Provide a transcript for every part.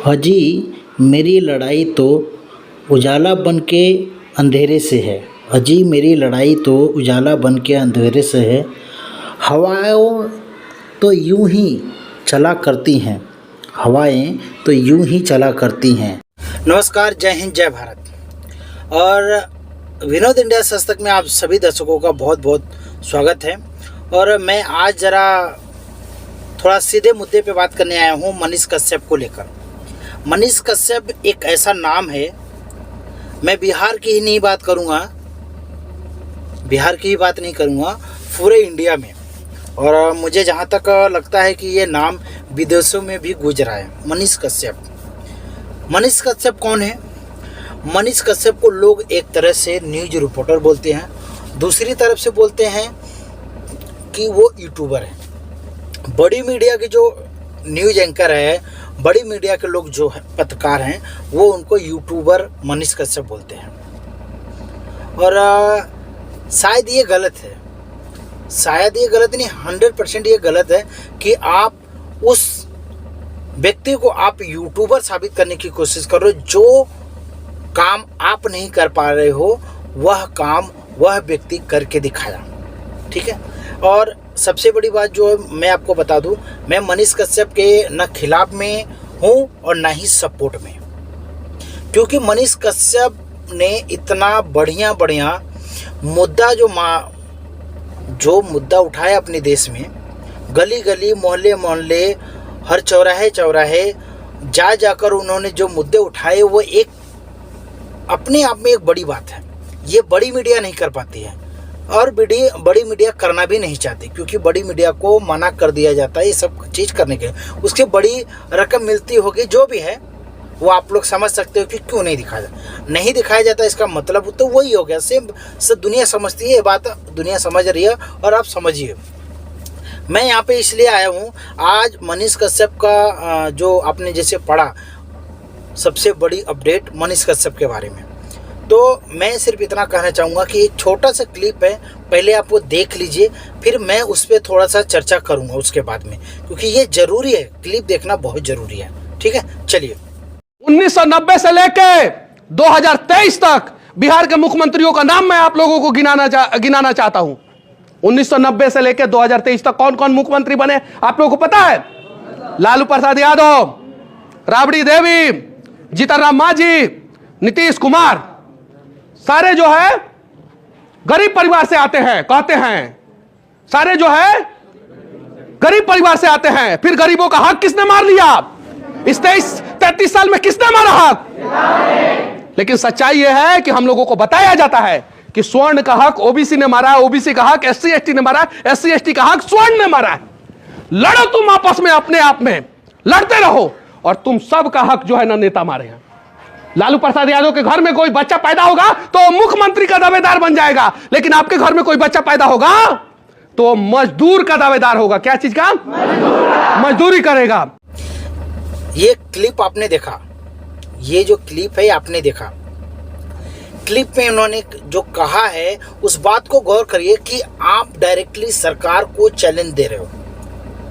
अजी मेरी लड़ाई तो उजाला बन के अंधेरे से है। अजी मेरी लड़ाई तो उजाला बन के अंधेरे से है। हवाएं तो यूं ही चला करती हैं, हवाएं तो यूं ही चला करती हैं। नमस्कार, जय हिंद, जय भारत। और विनोद इंडिया संस्थक में आप सभी दर्शकों का बहुत बहुत स्वागत है। और मैं आज ज़रा थोड़ा सीधे मुद्दे पे बात करने आया हूँ मनीष कश्यप को लेकर। मनीष कश्यप एक ऐसा नाम है, मैं बिहार की ही नहीं बात करूँगा, बिहार की ही बात नहीं करूँगा, पूरे इंडिया में। और मुझे जहाँ तक लगता है कि ये नाम विदेशों में भी गूंज रहा है। मनीष कश्यप। मनीष कश्यप कौन है? मनीष कश्यप को लोग एक तरह से न्यूज़ रिपोर्टर बोलते हैं, दूसरी तरफ से बोलते हैं कि वो यूट्यूबर है। बड़ी मीडिया के जो न्यूज़ एंकर है, बड़ी मीडिया के लोग जो है पत्रकार हैं, वो उनको यूट्यूबर मनीष कश्यप बोलते हैं। और शायद ये गलत है, शायद ये गलत नहीं, 100% ये गलत है कि आप उस व्यक्ति को आप यूट्यूबर साबित करने की कोशिश कर रहे हो। जो काम आप नहीं कर पा रहे हो वह काम वह व्यक्ति करके दिखाया, ठीक है। और सबसे बड़ी बात जो है मैं आपको बता दूं, मैं मनीष कश्यप के न खिलाफ में हूं और न ही सपोर्ट में, क्योंकि मनीष कश्यप ने इतना बढ़िया मुद्दा जो मुद्दा उठाया अपने देश में, गली गली, मोहल्ले मोहल्ले, हर चौराहे जाकर उन्होंने जो मुद्दे उठाए, वो एक अपने आप में एक बड़ी बात है। ये बड़ी मीडिया नहीं कर पाती है और बड़ी मीडिया करना भी नहीं चाहती, क्योंकि बड़ी मीडिया को मना कर दिया जाता है ये सब चीज़ करने के लिए। उसके बड़ी रकम मिलती होगी, जो भी है वो आप लोग समझ सकते हो कि क्यों नहीं दिखाया जाता। इसका मतलब तो वही हो गया, सेम दुनिया समझती है, ये बात दुनिया समझ रही है और आप समझिए। मैं यहाँ पे इसलिए आया हूँ, आज मनीष कश्यप का जो आपने जैसे पढ़ा, सबसे बड़ी अपडेट मनीष कश्यप के बारे में, तो मैं सिर्फ इतना कहना चाहूँगा कि एक छोटा सा क्लिप है, पहले आप वो देख लीजिए, फिर मैं उस पर थोड़ा सा चर्चा करूँगा उसके बाद में, क्योंकि ये ज़रूरी है, क्लिप देखना बहुत ज़रूरी है, ठीक है। चलिए। 1990 से लेके 2023 तक बिहार के मुख्यमंत्रियों का नाम मैं आप लोगों को गिनाना चाहता हूं। 1990 से लेकर 2023 तक कौन कौन मुख्यमंत्री बने आप लोगों को पता है? लालू प्रसाद यादव, राबड़ी देवी, जीतन राम मांझी, नीतीश कुमार, सारे जो है गरीब परिवार से आते हैं, कहते हैं सारे जो है गरीब परिवार से आते हैं। फिर गरीबों का हक किसने मार लिया? इस 33 साल में किसने मारा हक? लेकिन सच्चाई यह है कि हम लोगों को बताया जाता है कि स्वर्ण का हक ओबीसी ने मारा है, ओबीसी का हक SC ST ने मारा है, SC ST का हक स्वर्ण ने मारा है। लड़ो तुम आपस में, अपने आप में लड़ते रहो, और तुम सब का हक जो है ना नेता मारे हैं। लालू प्रसाद यादव के घर में कोई बच्चा पैदा होगा तो मुख्यमंत्री का दावेदार बन जाएगा, लेकिन आपके घर में कोई बच्चा पैदा होगा तो मजदूर का दावेदार होगा। क्या चीज का? मजदूरी करेगा। ये क्लिप आपने देखा, ये जो क्लिप है आपने देखा, क्लिप में उन्होंने जो कहा है उस बात को गौर करिए कि आप डायरेक्टली सरकार को चैलेंज दे रहे हो,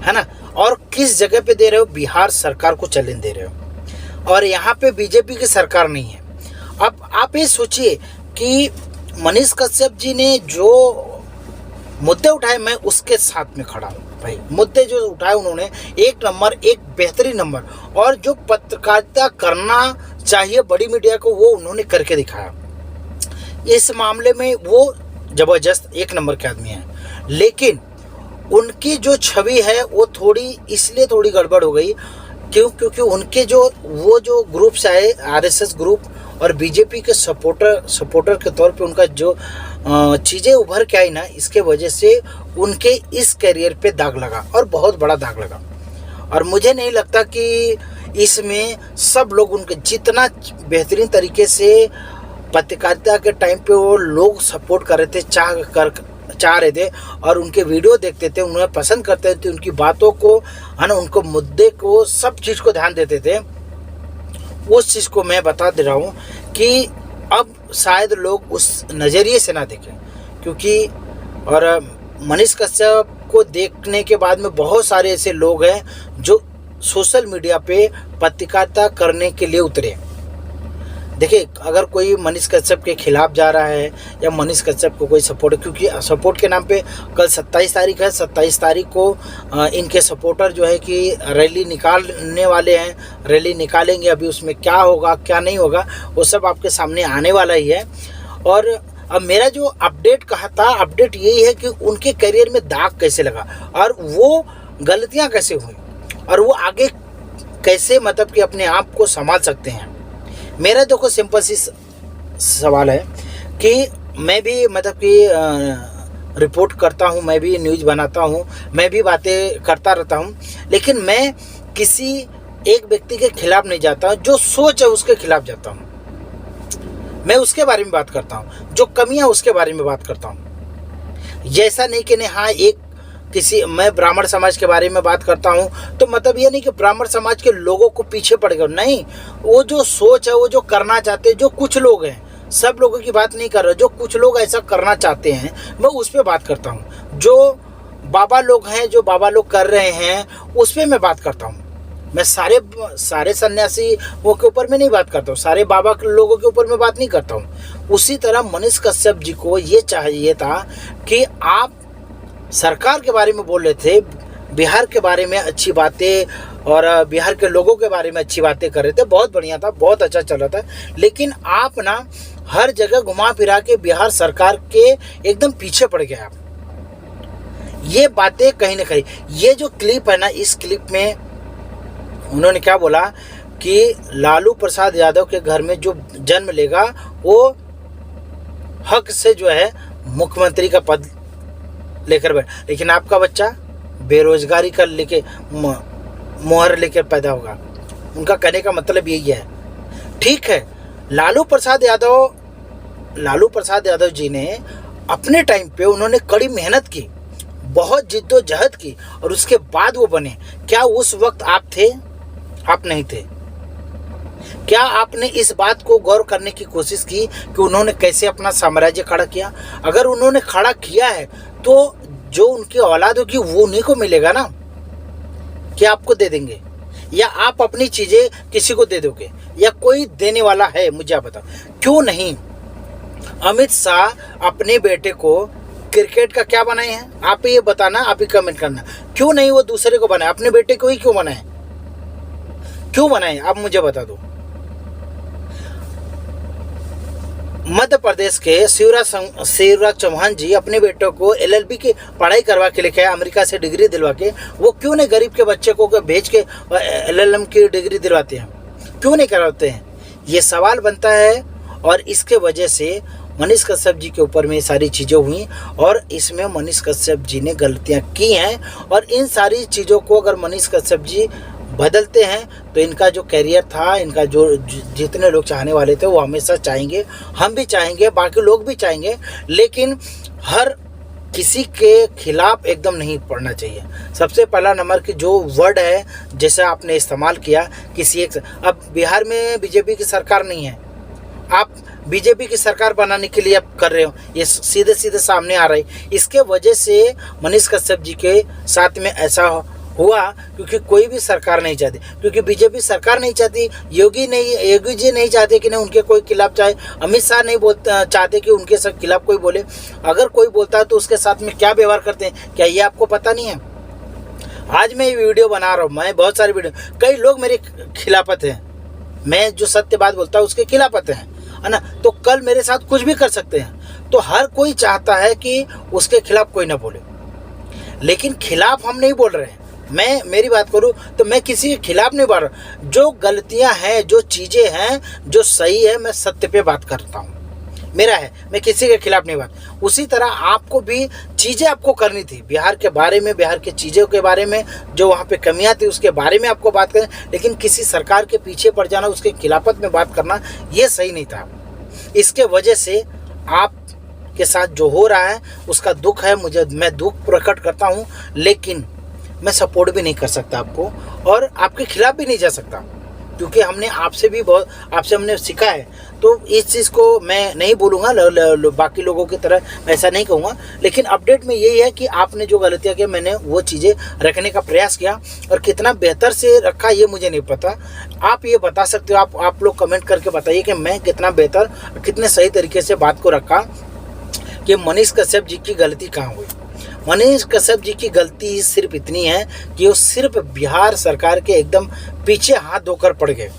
है ना। और किस जगह पे दे रहे हो? बिहार सरकार को चैलेंज दे रहे हो, और यहाँ पे बीजेपी की सरकार नहीं है। अब आप ये सोचिए कि मनीष कश्यप जी ने जो मुद्दे उठाए, मैं उसके साथ में खड़ा हूँ भाई। मुद्दे जो उठाए उन्होंने, एक नंबर, एक बेहतरीन नंबर, और जो पत्रकारिता करना चाहिए बड़ी मीडिया को, वो उन्होंने करके दिखाया। इस मामले में वो जबरदस्त एक नंबर के आदमी है, लेकिन उनकी जो छवि है वो इसलिए थोड़ी गड़बड़ हो गई, क्योंकि उनके वो जो ग्रुप्स आए, RSS ग्रुप और बीजेपी के सपोर्टर के तौर पे उनका जो चीज़ें उभर के आई ना, इसके वजह से उनके इस करियर पे दाग लगा, और बहुत बड़ा दाग लगा। और मुझे नहीं लगता कि इसमें सब लोग उनके जितना बेहतरीन तरीके से पत्रकारिता के टाइम पे वो लोग सपोर्ट कर रहे थे, चाह रहे थे, और उनके वीडियो देखते थे, उन्हें पसंद करते थे, उनकी बातों को, है ना, उनको मुद्दे को, सब चीज़ को ध्यान देते थे। उस चीज़ को मैं बता दे रहा हूँ कि अब शायद लोग उस नज़रिए से ना देखें, क्योंकि और मनीष कश्यप को देखने के बाद में बहुत सारे ऐसे लोग हैं जो सोशल मीडिया पे पत्रकारिता करने के लिए उतरे। देखिए, अगर कोई मनीष कश्यप के खिलाफ जा रहा है या मनीष कश्यप को कोई सपोर्ट, क्योंकि सपोर्ट के नाम पे कल 27 तारीख है, 27 तारीख को इनके सपोर्टर जो है कि रैली निकालने वाले हैं, रैली निकालेंगे। अभी उसमें क्या होगा क्या नहीं होगा वो सब आपके सामने आने वाला ही है। और अब मेरा जो अपडेट कहा था, अपडेट यही है कि उनके करियर में दाग कैसे लगा और वो गलतियाँ कैसे हुई और वो आगे कैसे मतलब कि अपने आप को संभाल सकते हैं। मेरा देखो सिंपल सी सवाल है कि मैं भी मतलब कि रिपोर्ट करता हूँ, मैं भी न्यूज़ बनाता हूँ, मैं भी बातें करता रहता हूँ, लेकिन मैं किसी एक व्यक्ति के खिलाफ नहीं जाता हूँ। जो सोच है उसके खिलाफ जाता हूँ, मैं उसके बारे में बात करता हूँ, जो कमियाँ उसके बारे में बात करता हूँ। जैसा नहीं कि नहीं हाँ एक किसी मैं ब्राह्मण समाज के बारे में बात करता हूँ तो मतलब ये नहीं कि ब्राह्मण समाज के लोगों को पीछे पड़ गए, नहीं। वो जो सोच है, वो जो करना चाहते हैं, जो कुछ लोग हैं, सब लोगों की बात नहीं कर रहा, जो कुछ लोग ऐसा करना चाहते हैं मैं उस पर बात करता हूँ। जो बाबा लोग हैं, जो बाबा लोग कर रहे हैं उस पर मैं बात करता हूँ। मैं सारे सन्यासी वो के ऊपर में नहीं बात करता हूँ, सारे बाबा के लोगों के ऊपर में बात नहीं करता हूँ। उसी तरह मनीष कश्यप जी को ये चाहिए था कि आप सरकार के बारे में बोल रहे थे, बिहार के बारे में अच्छी बातें और बिहार के लोगों के बारे में अच्छी बातें कर रहे थे, बहुत बढ़िया था, बहुत अच्छा चल रहा था। लेकिन आप ना हर जगह घुमा फिरा के बिहार सरकार के एकदम पीछे पड़ गए आप। ये बातें कहीं ना कहीं, ये जो क्लिप है ना, इस क्लिप में उन्होंने क्या बोला कि लालू प्रसाद यादव के घर में जो जन्म लेगा वो हक से जो है मुख्यमंत्री का पद लेकर बैठ, लेकिन आपका बच्चा बेरोजगारी का लेके मोहर लेकर पैदा होगा। उनका कहने का मतलब यही है। ठीक है, लालू प्रसाद यादव जी ने अपने टाइम पे उन्होंने कड़ी मेहनत की, बहुत जिद्दोजहद की और उसके बाद वो बने। क्या उस वक्त आप थे? आप नहीं थे। क्या आपने इस बात को गौर करने की कोशिश की कि उन्होंने कैसे अपना साम्राज्य खड़ा किया? अगर उन्होंने खड़ा किया है तो जो उनकी औलाद होगी वो उन्हीं को मिलेगा ना, क्या आपको दे देंगे या आप अपनी चीजें किसी को दे दोगे या कोई देने वाला है? मुझे आप बताओ, क्यों नहीं अमित शाह अपने बेटे को क्रिकेट का क्या बनाए हैं? आप ये बताना, आप ही कमेंट करना। क्यों नहीं वो दूसरे को बनाए, अपने बेटे को ही क्यों बनाए? क्यों बनाए आप मुझे बता दो। मध्य प्रदेश के शिवराज चौहान जी अपने बेटों को LLB की पढ़ाई करवा के लेके आए, अमेरिका से डिग्री दिलवा के। वो क्यों नहीं गरीब के बच्चे को भेज के LLM की डिग्री दिलवाते हैं? क्यों नहीं करवाते हैं? ये सवाल बनता है। और इसके वजह से मनीष कश्यप जी के ऊपर में ये सारी चीज़ें हुई और इसमें मनीष कश्यप जी ने गलतियाँ की हैं। और इन सारी चीज़ों को अगर मनीष कश्यप जी बदलते हैं तो इनका जो कैरियर था, इनका जो जितने लोग चाहने वाले थे वो हमेशा चाहेंगे, हम भी चाहेंगे, बाकी लोग भी चाहेंगे, लेकिन हर किसी के खिलाफ एकदम नहीं पढ़ना चाहिए। सबसे पहला नंबर की जो वर्ड है जैसे आपने इस्तेमाल किया किसी एक, अब बिहार में बीजेपी की सरकार नहीं है, आप बीजेपी की सरकार बनाने के लिए आप कर रहे हो, ये सीधे सीधे सामने आ रहा है। इसके वजह से मनीष कश्यप जी के साथ में ऐसा हुआ क्योंकि कोई भी सरकार नहीं चाहती, क्योंकि बीजेपी सरकार नहीं चाहती, योगी जी नहीं चाहते कि नहीं उनके कोई खिलाफ चाहे, अमित शाह नहीं चाहते कि उनके खिलाफ कोई बोले। अगर कोई बोलता है तो उसके साथ में क्या व्यवहार करते हैं, क्या ये आपको पता नहीं है? आज मैं ये वीडियो बना रहा हूँ, मैं बहुत सारी वीडियो, कई लोग मेरे खिलाफत हैं, मैं जो सत्य बात बोलता हूँ उसके खिलाफत है ना, तो कल मेरे साथ कुछ भी कर सकते हैं। तो हर कोई चाहता है कि उसके खिलाफ कोई ना बोले, लेकिन खिलाफ हम नहीं बोल रहे हैं। मैं मेरी बात करूं तो मैं किसी के खिलाफ नहीं बोल रहा। जो गलतियां हैं, जो चीज़ें हैं, जो सही है, मैं सत्य पे बात करता हूं, मेरा है, मैं किसी के खिलाफ नहीं बात। उसी तरह आपको भी चीज़ें आपको करनी थी, बिहार के बारे में, बिहार की चीज़ों के बारे में, जो वहाँ पे कमियां थी उसके बारे में आपको बात करें, लेकिन किसी सरकार के पीछे पड़ जाना, उसके खिलाफत में बात करना, ये सही नहीं था। इसके वजह से आप के साथ जो हो रहा है उसका दुख है, मैं दुख प्रकट करता हूँ, लेकिन मैं सपोर्ट भी नहीं कर सकता आपको और आपके खिलाफ भी नहीं जा सकता। क्योंकि हमने आपसे हमने सीखा है। तो इस चीज़ को मैं नहीं बोलूँगा, बाकी लोगों की तरह ऐसा नहीं कहूँगा, लेकिन अपडेट में यही है कि आपने जो गलतियाँ की मैंने वो चीज़ें रखने का प्रयास किया, और कितना बेहतर से रखा ये मुझे नहीं पता। आप ये बता सकते हो, आप लोग कमेंट करके बताइए कि मैं कितना बेहतर, कितने सही तरीके से बात को रखा कि मनीष कश्यप जी की गलती कहाँ हुई। मनीष कश्यप जी की गलती सिर्फ इतनी है कि वो सिर्फ बिहार सरकार के एकदम पीछे हाथ धोकर पड़ गए।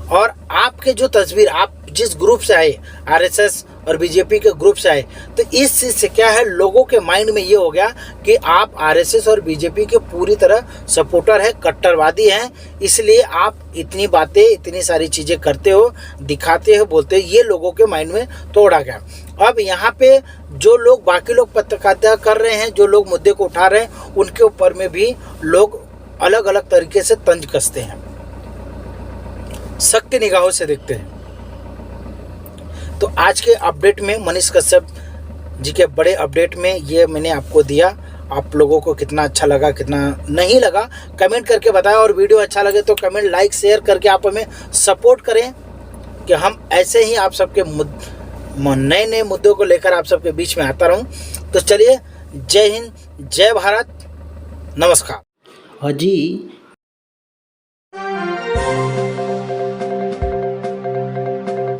और आपके जो तस्वीर, आप जिस ग्रुप से आए, आरएसएस और बीजेपी के ग्रुप से आए, तो इस चीज़ से क्या है, लोगों के माइंड में ये हो गया कि आप आरएसएस और बीजेपी के पूरी तरह सपोर्टर है, कट्टरवादी हैं, इसलिए आप इतनी बातें, इतनी सारी चीज़ें करते हो, दिखाते हो, बोलते हो, ये लोगों के माइंड में तोड़ा गया। अब यहाँ पे जो लोग, बाकी लोग पत्रकारिता कर रहे हैं, जो लोग मुद्दे को उठा रहे हैं, उनके ऊपर में भी लोग अलग अलग तरीके से तंज कसते हैं, शक की निगाहों से देखते हैं। तो आज के अपडेट में, मनीष कश्यप जी के बड़े अपडेट में, ये मैंने आपको दिया। आप लोगों को कितना अच्छा लगा, कितना नहीं लगा, कमेंट करके बताएं। और वीडियो अच्छा लगे तो कमेंट, लाइक, शेयर करके आप हमें सपोर्ट करें कि हम ऐसे ही आप सबके नए नए मुद्दों को लेकर आप सबके बीच में आता रहूं। तो चलिए, जय हिंद, जय भारत, नमस्कार। अजी